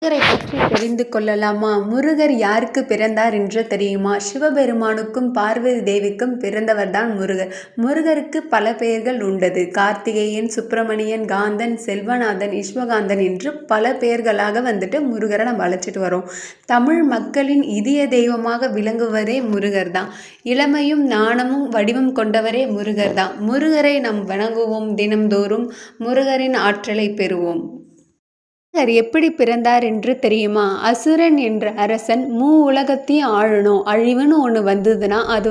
முருகரை பற்றி தெரிந்து கொள்ளலாமா? முருகர் யாருக்கு பிறந்தார் என்று தெரியுமா? சிவபெருமானுக்கும் பார்வதி தேவிக்கும் பிறந்தவர்தான் முருகர். முருகருக்கு பல பெயர்கள் உண்டது. கார்த்திகேயன், சுப்பிரமணியன், காந்தன், செல்வநாதன், ஈஸ்வகாந்தன் என்று பல பெயர்களாக முருகரை நம்ம அழைச்சிட்டு வரோம். தமிழ் மக்களின் இதய தெய்வமாக விளங்குவதே முருகர் தான். இளமையும் நாணமும் வடிவம் கொண்டவரே முருகர் தான். முருகரை நாம் வணங்குவோம். தினம்தோறும் முருகரின் ஆற்றலை பெறுவோம். முருகர் எப்படி பிறந்தார் என்று தெரியுமா? அசுரன் என்ற அரசன் உலகத்தையும் ஆழணும். அழிவுன்னு ஒன்று வந்ததுன்னா அது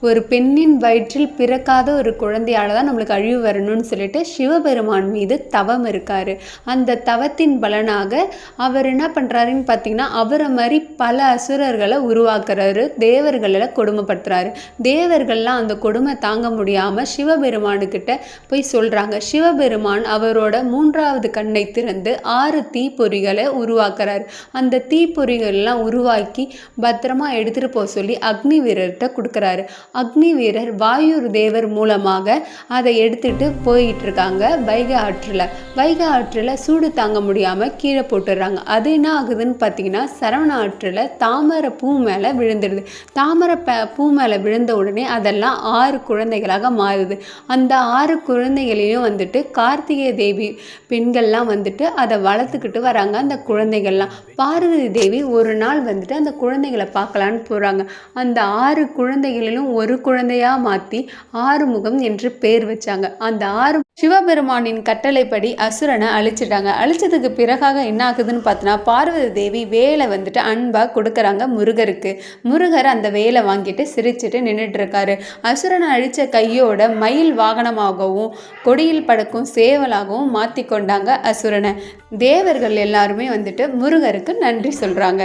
ஒரு பெண்ணின் வயிற்றில் பிறக்காத ஒரு குழந்தையால் தான் நம்மளுக்கு அழிவு வரணும்னு சொல்லிட்டு சிவபெருமான் மீது தவம் இருக்காரு. அந்த தவத்தின் பலனாக அவர் என்ன பண்ணுறாருன்னு பார்த்தீங்கன்னா, அவரை மாதிரி பல அசுரர்களை உருவாக்குறாரு. தேவர்களை கொடுமைப்படுத்துறாரு. தேவர்கள்லாம் அந்த கொடுமை தாங்க முடியாமல் சிவபெருமானுக்கிட்ட போய் சொல்கிறாங்க. சிவபெருமான் அவரோட 3வது கண்ணை திறந்து 6 தீப்பொறிகளை உருவாக்குறாரு. அந்த தீப்பொறிகள்லாம் உருவாக்கி பத்திரமா எடுத்துட்டு போக சொல்லி அக்னி வீரர்கிட்ட கொடுக்குறாரு. அக்னி வீரர் வாயு தேவர் மூலமாக அதை எடுத்துட்டு போயிட்டு இருக்காங்க வைகை ஆற்றில் சூடு தாங்க முடியாம கீழே போட்டுடுறாங்க. அது என்ன ஆகுதுன்னு பார்த்தீங்கன்னா, சரவண ஆற்றில் தாமரை பூ மேலே விழுந்துடுது. தாமரை பூ மேலே விழுந்த உடனே அதெல்லாம் 6 குழந்தைகளாக மாறுது. அந்த 6 குழந்தைகளையும் கார்த்திகை தேவி பெண்கள்லாம் அதை வளர்த்துக்கிட்டு வராங்க. அந்த குழந்தைகள்லாம் பார்வதி தேவி ஒரு நாள் அந்த குழந்தைகளை பார்க்கலான்னு போகிறாங்க. அந்த 6 குழந்தைகளிலும் ஒரு குழந்தையாக மாற்றி ஆறுமுகம் என்று பேர் வச்சாங்க. அந்த சிவபெருமானின் கட்டளைப்படி அசுரனை அழிச்சிட்டாங்க. அழிச்சதுக்கு பிறகாக என்ன ஆகுதுன்னு பார்த்தோன்னா, பார்வதி தேவி வேலை அன்பாக கொடுக்குறாங்க முருகருக்கு. முருகர் அந்த வேலை வாங்கிட்டு சிரிச்சுட்டு நின்றுட்டு இருக்காரு. அசுரனை அழித்த கையோட மயில் வாகனமாகவும் கொடியில் படுக்கும் சேவலாகவும் மாற்றி கொண்டாங்க அசுரனை. தேவர்கள் எல்லாருமே முருகருக்கு நன்றி சொல்கிறாங்க.